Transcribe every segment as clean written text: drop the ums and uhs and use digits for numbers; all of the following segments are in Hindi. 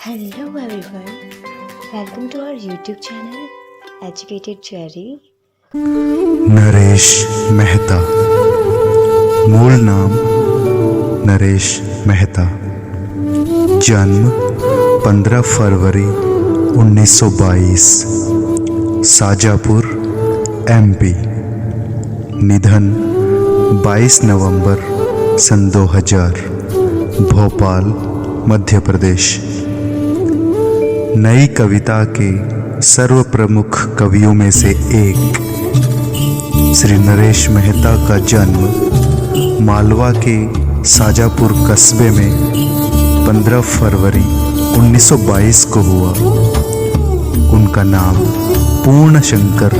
Hello everyone, welcome to our YouTube channel Educated Cherry. Naresh Mehta. मूल नाम नरेश मेहता। जन्म 15 फरवरी 1922, शाजापुर, MP। निधन 22 नवंबर सन 2000, भोपाल, मध्य प्रदेश। नई कविता के सर्व प्रमुख कवियों में से एक श्री नरेश मेहता का जन्म मालवा के शाजापुर कस्बे में 15 फरवरी 1922 को हुआ। उनका नाम पूर्ण शंकर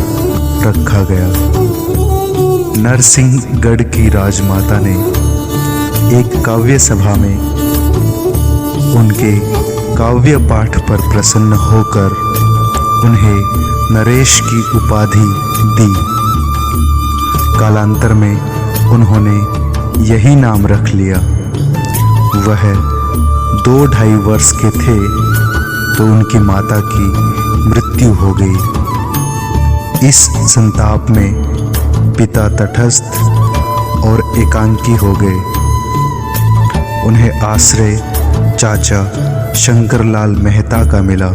रखा गया। नरसिंहगढ़ की राजमाता ने एक काव्य सभा में उनके काव्य पाठ पर प्रसन्न होकर उन्हें नरेश की उपाधि दी। कालांतर में उन्होंने यही नाम रख लिया। वह 2-2.5 वर्ष के थे तो उनकी माता की मृत्यु हो गई। इस संताप में पिता तटस्थ और एकांकी हो गए। उन्हें आश्रय चाचा शंकरलाल मेहता का मिला,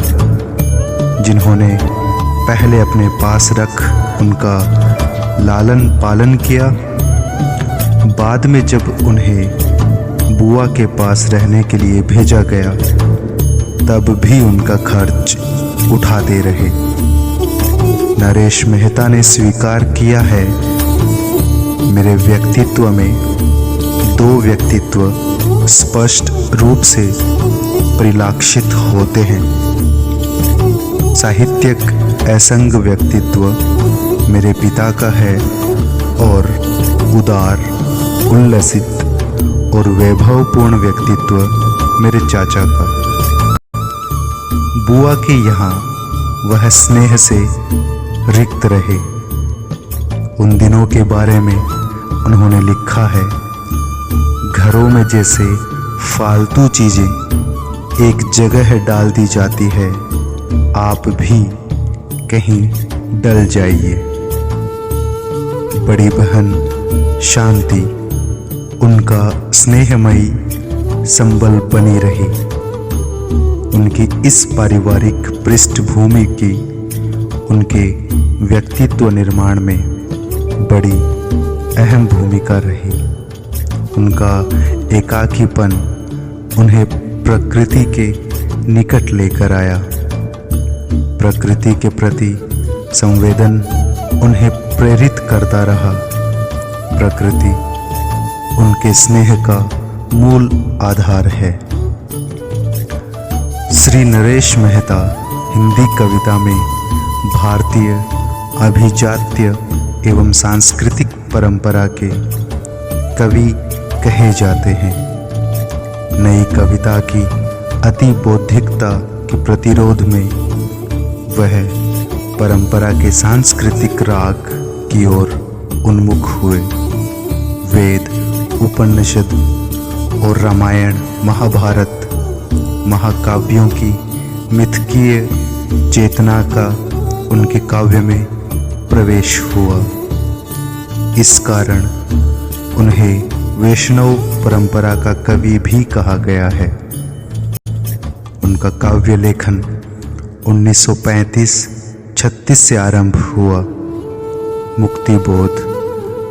जिन्होंने पहले अपने पास रख उनका लालन पालन किया। बाद में जब उन्हें बुआ के पास रहने के लिए भेजा गया तब भी उनका खर्च उठाते रहे। नरेश मेहता ने स्वीकार किया है, मेरे व्यक्तित्व में 2 व्यक्तित्व स्पष्ट रूप से परिलक्षित होते हैं। साहित्यिक असंग व्यक्तित्व मेरे पिता का है और उदार, उल्लसित और वैभवपूर्ण व्यक्तित्व मेरे चाचा का। बुआ के यहाँ वह स्नेह से रिक्त रहे। उन दिनों के बारे में उन्होंने लिखा है, घरों में जैसे फालतू चीजें एक जगह डाल दी जाती है, आप भी कहीं डल जाइए। बड़ी बहन शांति उनका स्नेहमयी संबल बनी रही। उनकी इस पारिवारिक पृष्ठभूमि की उनके व्यक्तित्व निर्माण में बड़ी अहम भूमिका रही। उनका एकाकीपन उन्हें प्रकृति के निकट लेकर आया। प्रकृति के प्रति संवेदन उन्हें प्रेरित करता रहा। प्रकृति उनके स्नेह का मूल आधार है। श्री नरेश मेहता हिंदी कविता में भारतीय अभिजात्य एवं सांस्कृतिक परंपरा के कवि कहे जाते हैं। नई कविता की अति बौद्धिकता के प्रतिरोध में वह परंपरा के सांस्कृतिक राग की ओर उन्मुख हुए। वेद, उपनिषद और रामायण, महाभारत महाकाव्यों की मिथकीय चेतना का उनके काव्य में प्रवेश हुआ। इस कारण उन्हें वैष्णव परंपरा का कवि भी कहा गया है। उनका काव्य लेखन 1935-36 से आरंभ हुआ। मुक्तिबोध,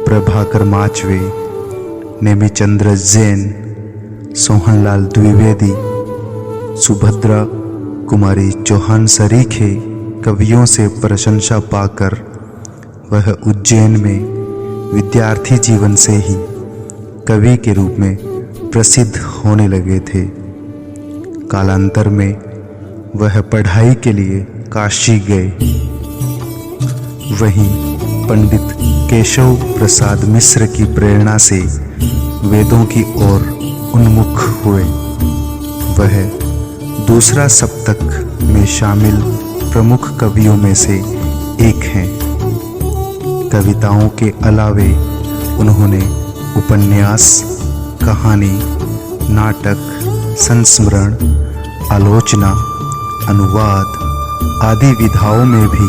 प्रभाकर माचवे, नेमिचंद्र जैन, सोहनलाल द्विवेदी, सुभद्रा कुमारी चौहान सरीखे कवियों से प्रशंसा पाकर वह उज्जैन में विद्यार्थी जीवन से ही कवि के रूप में प्रसिद्ध होने लगे थे। कालांतर में वह पढ़ाई के लिए काशी गए। वहीं पंडित केशव प्रसाद मिश्र की प्रेरणा से वेदों की ओर उन्मुख हुए। वह दूसरा सप्तक में शामिल प्रमुख कवियों में से एक हैं। कविताओं के अलावे उन्होंने उपन्यास, कहानी, नाटक, संस्मरण आलोचना, अनुवाद आदि विधाओं में भी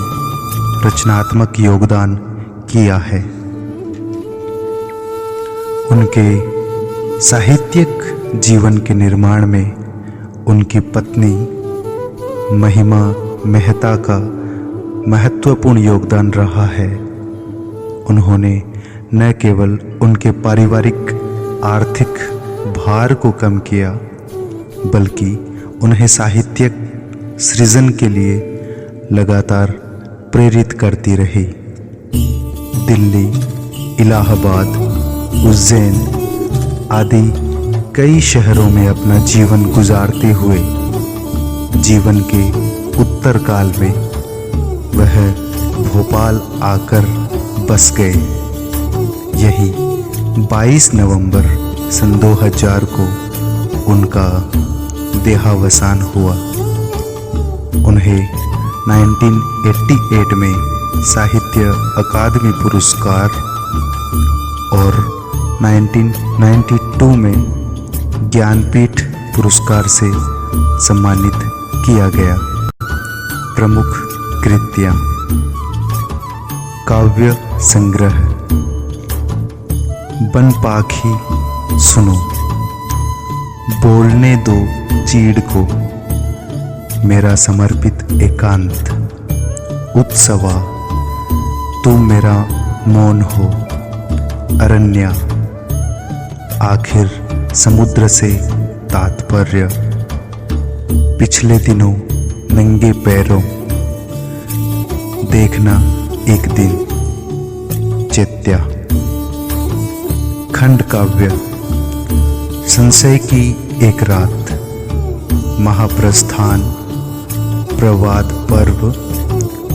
रचनात्मक योगदान किया है। उनके साहित्यिक जीवन के निर्माण में उनकी पत्नी महिमा मेहता का महत्वपूर्ण योगदान रहा है। उन्होंने न केवल उनके पारिवारिक आर्थिक भार को कम किया, बल्कि उन्हें साहित्यिक सृजन के लिए लगातार प्रेरित करती रही। दिल्ली, इलाहाबाद, उज्जैन आदि कई शहरों में अपना जीवन गुजारते हुए जीवन के उत्तर काल में वह भोपाल आकर बस गए। यही 22 नवंबर सन 2000 को उनका देहावसान हुआ। उन्हें 1988 में साहित्य अकादमी पुरस्कार और 1992 में ज्ञानपीठ पुरस्कार से सम्मानित किया गया। प्रमुख कृतियाँ: काव्य संग्रह बन पाखी सुनो, बोलने दो चीड़ को, मेरा समर्पित एकांत, उत्सवा, तू मेरा मौन हो, अरण्या, आखिर समुद्र से तात्पर्य, पिछले दिनों नंगे पैरों, देखना एक दिन, चैत्या। खंड काव्य संशय की एक रात, महाप्रस्थान, प्रवाद पर्व,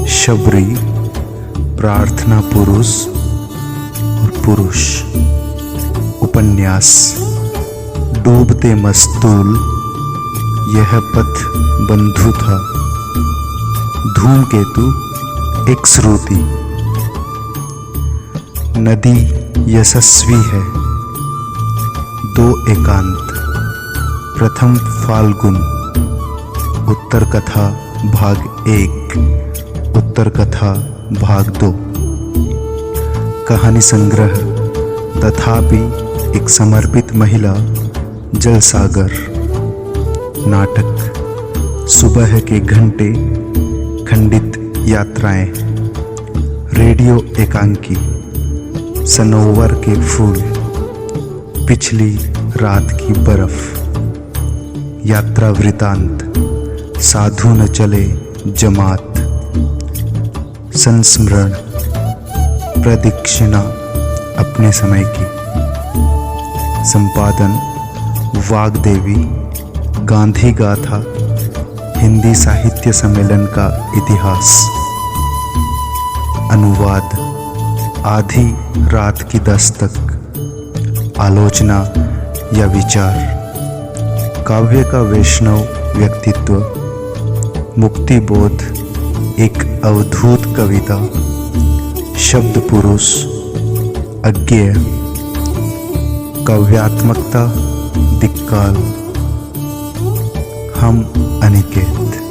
शबरी, प्रार्थना पुरुष और पुरुष। उपन्यास डूबते मस्तूल, यह पथ बंधु था, धूमकेतु एक श्रुति, नदी यशस्वी है, दो एकांत, प्रथम फाल्गुन, उत्तर कथा भाग 1, उत्तर कथा भाग 2। कहानी संग्रह तथापि एक समर्पित महिला, जलसागर। नाटक सुबह के घंटे, खंडित यात्राएं, रेडियो एकांकी, सनोवर के फूल, पिछली रात की बर्फ, यात्रा वृतांत, साधु न चले जमात, संस्मरण, प्रदक्षिणा अपने समय की। संपादन वाग्देवी, गांधी गाथा, हिंदी साहित्य सम्मेलन का इतिहास। अनुवाद आधी रात की दस्तक, आलोचना या विचार, काव्य का वैष्णव व्यक्तित्व, मुक्ति बोध, एक अवधूत कविता, शब्द पुरुष, अज्ञेय, काव्यात्मकता, दिक्काल, हम अनिकेत।